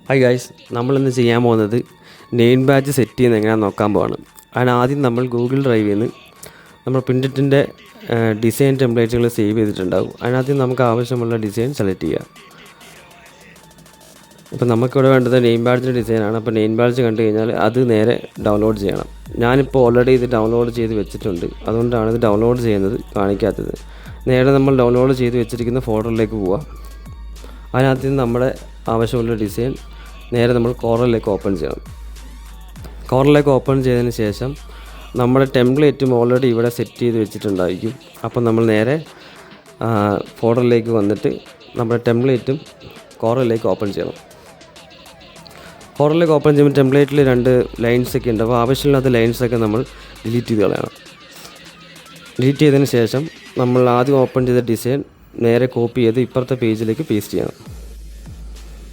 Hi guys, നമ്മളിന്ന് ചെയ്യാൻ പോകുന്നത് നെയിം ബാഡ്ജ് സെറ്റ് ചെയ്യുന്നത് എങ്ങനെയാണെന്ന് നോക്കാൻ പോവാണ്. ആദ്യം നമ്മൾ ഗൂഗിൾ ഡ്രൈവിൽ നിന്ന് നമ്മൾ പ്രിൻറ്റിൻ്റെ ഡിസൈൻ ടെംപ്ലേറ്റുകൾ സേവ് ചെയ്തിട്ടുണ്ടാകും. അതിനാദ്യം നമുക്ക് ആവശ്യമുള്ള ഡിസൈൻ സെലക്ട് ചെയ്യുക. ഇപ്പോൾ നമുക്കിവിടെ വേണ്ടത് നെയിം ബാഡ്ജിൻ്റെ ഡിസൈനാണ്. അപ്പോൾ നെയിം ബാഡ്ജ് കണ്ടു കഴിഞ്ഞാൽ അത് നേരെ ഡൗൺലോഡ് ചെയ്യണം. ഞാനിപ്പോൾ ഓൾറെഡി ഇത് ഡൗൺലോഡ് ചെയ്ത് വെച്ചിട്ടുണ്ട്, അതുകൊണ്ടാണ് ഇത് ഡൗൺലോഡ് ചെയ്യുന്നത് കാണിക്കാത്തത്. നേരെ നമ്മൾ ഡൗൺലോഡ് ചെയ്ത് വെച്ചിരിക്കുന്ന ഫോൾഡറിലേക്ക് പോവുക. അതിനകത്ത് നമ്മുടെ ആവശ്യമുള്ള ഡിസൈൻ നേരെ നമ്മൾ കോറലിലേക്ക് ഓപ്പൺ ചെയ്യണം. കോറലിലേക്ക് ഓപ്പൺ ചെയ്തതിന് ശേഷം നമ്മുടെ ടെംപ്ലേറ്റും ഓൾറെഡി ഇവിടെ സെറ്റ് ചെയ്ത് വെച്ചിട്ടുണ്ടായിരിക്കും. അപ്പോൾ നമ്മൾ നേരെ ഫോൾഡറിലേക്ക് വന്നിട്ട് നമ്മുടെ ടെംപ്ലേറ്റും കോറലിലേക്ക് ഓപ്പൺ ചെയ്യണം. കോറലിലേക്ക് ഓപ്പൺ ചെയ്യുമ്പോൾ ടെംപ്ലേറ്റിൽ 2 ലൈൻസൊക്കെ ഉണ്ട്. അപ്പോൾ ആവശ്യമില്ലാത്ത ലൈൻസൊക്കെ നമ്മൾ ഡിലീറ്റ് ചെയ്ത് കളയണം. ഡിലീറ്റ് ചെയ്തതിന് ശേഷം നമ്മൾ ആദ്യം ഓപ്പൺ ചെയ്ത ഡിസൈൻ നേരെ കോപ്പി ചെയ്ത് ഇപ്പുറത്തെ പേജിലേക്ക് പേസ്റ്റ് ചെയ്യണം.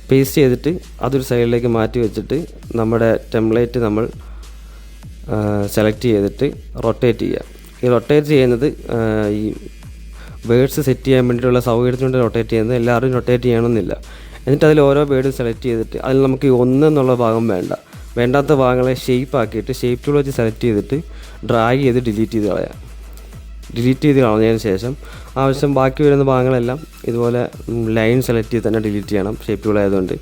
പേസ്റ്റ് ചെയ്തിട്ട് അതൊരു സൈഡിലേക്ക് മാറ്റി വെച്ചിട്ട് നമ്മുടെ ടെംപ്ലേറ്റ് നമ്മൾ സെലക്ട് ചെയ്തിട്ട് റൊട്ടേറ്റ് ചെയ്യുക. ഈ റൊട്ടേറ്റ് ചെയ്യുന്നത് ഈ വേർഡ്സ് സെറ്റ് ചെയ്യാൻ വേണ്ടിയിട്ടുള്ള സൗകര്യത്തിന് വേണ്ടി റൊട്ടേറ്റ് ചെയ്യുന്നത്. എല്ലാവരും റൊട്ടേറ്റ് ചെയ്യണമെന്നില്ല. എന്നിട്ട് അതിൽ ഓരോ വേർഡും സെലക്ട് ചെയ്തിട്ട് അതിൽ നമുക്ക് 1 എന്നുള്ള ഭാഗം വേണ്ടാത്ത ഭാഗങ്ങളെ ഷേപ്പ് ആക്കിയിട്ട് ഷേപ്പ് ടൂൾ വെച്ച് സെലക്ട് ചെയ്തിട്ട് ഡ്രാഗ് ചെയ്ത് ഡിലീറ്റ് ചെയ്ത് കളയാം. ഡിലീറ്റ് ചെയ്ത് കളഞ്ഞതിന് ശേഷം ബാക്കി വരുന്ന ഭാഗങ്ങളെല്ലാം ഇതുപോലെ ലൈൻ സെലക്ട് ചെയ്ത് തന്നെ ഡിലീറ്റ് ചെയ്യണം, ഷേപ്പ് ടൂൾ ആയതുകൊണ്ട്.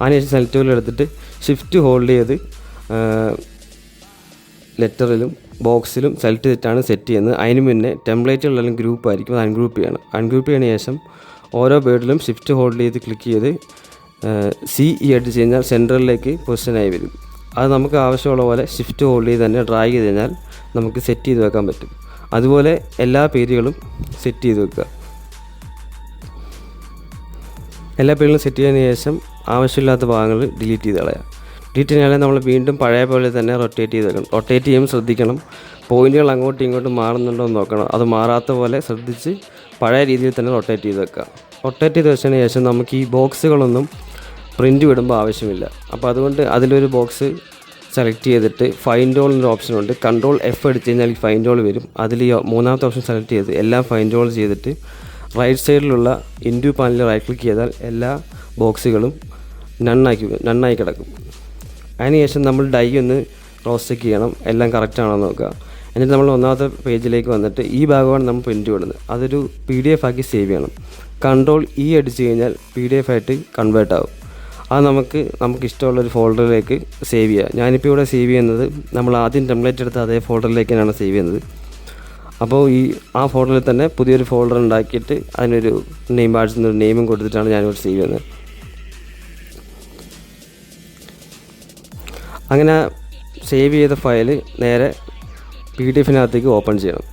അതിനുശേഷം സെലക്ട് ടൂൾ എടുത്തിട്ട് ഷിഫ്റ്റ് ഹോൾഡ് ചെയ്ത് ലെറ്ററിലും ബോക്സിലും സെലക്ട് ചെയ്തിട്ടാണ് സെറ്റ് ചെയ്യുന്നത്. അതിന് മുന്നേ ടെംപ്ലേറ്റുകളിലെല്ലാം ഗ്രൂപ്പ് ആയിരിക്കും, അത് അൺഗ്രൂപ്പ് ചെയ്യണം. അൺഗ്രൂപ്പ് ചെയ്തതിന് ശേഷം ഓരോ വേർഡിലും ഷിഫ്റ്റ് ഹോൾഡ് ചെയ്ത് ക്ലിക്ക് ചെയ്ത് CE അടിച്ച് കഴിഞ്ഞാൽ സെൻറ്ററിലേക്ക് പൊസിഷനായി വരും. അത് നമുക്ക് ആവശ്യമുള്ള പോലെ ഷിഫ്റ്റ് ഹോൾഡ് ചെയ്ത് തന്നെ ഡ്രാഗ് ചെയ്ത് കഴിഞ്ഞാൽ നമുക്ക് സെറ്റ് ചെയ്ത് വെക്കാൻ പറ്റും. അതുപോലെ എല്ലാ പേരുകളും സെറ്റ് ചെയ്ത് വെക്കുക. എല്ലാ പേരുകളും സെറ്റ് ചെയ്തതിന് ശേഷം ആവശ്യമില്ലാത്ത ഭാഗങ്ങൾ ഡിലീറ്റ് ചെയ്ത് കളയാം. ഡിലീറ്റ് ചെയ്യാൻ നമ്മൾ വീണ്ടും പഴയ പോലെ തന്നെ റൊട്ടേറ്റ് ചെയ്ത് വെക്കണം. റൊട്ടേറ്റ് ചെയ്യുമ്പോൾ ശ്രദ്ധിക്കണം, പോയിൻറ്റുകൾ അങ്ങോട്ടും ഇങ്ങോട്ടും മാറുന്നുണ്ടോ എന്ന് നോക്കണം. അത് മാറാത്ത പോലെ ശ്രദ്ധിച്ച് പഴയ രീതിയിൽ തന്നെ റൊട്ടേറ്റ് ചെയ്ത് വെക്കുക. റൊട്ടേറ്റ് ചെയ്ത് വെച്ചതിന് ശേഷം നമുക്ക് ഈ ബോക്സുകളൊന്നും പ്രിൻറ്റ് വിടുമ്പോൾ ആവശ്യമില്ല. അപ്പോൾ അതുകൊണ്ട് അതിലൊരു ബോക്സ് സെലക്ട് ചെയ്തിട്ട് ഫൈൻഡ് ഓൾ എന്നൊരു ഓപ്ഷനുണ്ട്. കൺട്രോൾ F അടിച്ച് കഴിഞ്ഞാൽ ഈ ഫൈൻഡ് ഓൾ വരും. അതിൽ ഈ 3ാമത്തെ ഓപ്ഷൻ സെലക്ട് ചെയ്ത് എല്ലാം ഫൈൻഡ് ഓൾ ചെയ്തിട്ട് റൈറ്റ് സൈഡിലുള്ള ഇൻറ്റു പാനലിൽ റൈറ്റ് ക്ലിക്ക് ചെയ്താൽ എല്ലാ ബോക്സുകളും നന്നായി കിടക്കും. അതിനുശേഷം നമ്മൾ ഡൈ ഒന്ന് ക്രോസ് ചെക്ക് ചെയ്യണം, എല്ലാം കറക്റ്റാണോ നോക്കുക. എന്നിട്ട് നമ്മൾ 1ാമത്തെ പേജിലേക്ക് വന്നിട്ട് ഈ ഭാഗമാണ് നമ്മൾ പ്രിൻറ്റ് വിടുന്നത്. അതൊരു PDF ആക്കി സേവ് ചെയ്യണം. കൺട്രോൾ E അടിച്ച് കഴിഞ്ഞാൽ PDF ആയിട്ട് കൺവേർട്ട് ആവും. അത് നമുക്ക് ഇഷ്ടമുള്ളൊരു ഫോൾഡറിലേക്ക് സേവ് ചെയ്യുക. ഞാനിപ്പോൾ ഇവിടെ സേവ് ചെയ്യുന്നത് നമ്മൾ ആദ്യം ടെംപ്ലേറ്റ് എടുത്ത അതേ ഫോൾഡറിലേക്ക് തന്നെയാണ് സേവ് ചെയ്യുന്നത്. അപ്പോൾ ആ ഫോൾഡറിൽ തന്നെ പുതിയൊരു ഫോൾഡർ ഉണ്ടാക്കിയിട്ട് അതിനൊരു നെയിം ബാഡ്ജ് എന്നൊരു നെയിമും കൊടുത്തിട്ടാണ് ഞാനിവിടെ സേവ് ചെയ്യുന്നത്. അങ്ങനെ സേവ് ചെയ്ത ഫയൽ നേരെ PDF-നകത്തേക്ക് ഓപ്പൺ ചെയ്യണം.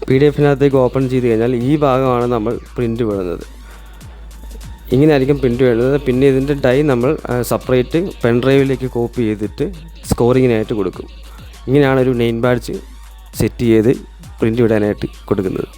PDF-നകത്തേക്ക് ഓപ്പൺ ചെയ്ത് കഴിഞ്ഞാൽ ഈ ഭാഗമാണ് നമ്മൾ പ്രിൻറ്റ് വിടുന്നത്. ഇങ്ങനെയായിരിക്കും പ്രിൻറ്റ് വിടുന്നത്. പിന്നെ ഇതിൻ്റെ ഡൈ നമ്മൾ സെപ്പറേറ്റ് പെൻ ഡ്രൈവിലേക്ക് കോപ്പി ചെയ്തിട്ട് സ്കോറിങ്ങിനായിട്ട് കൊടുക്കും. ഇങ്ങനെയാണ് ഒരു നെയിം ബാഡ്ജ് സെറ്റ് ചെയ്ത് പ്രിൻറ്റ് വിടാനായിട്ട് കൊടുക്കുന്നത്.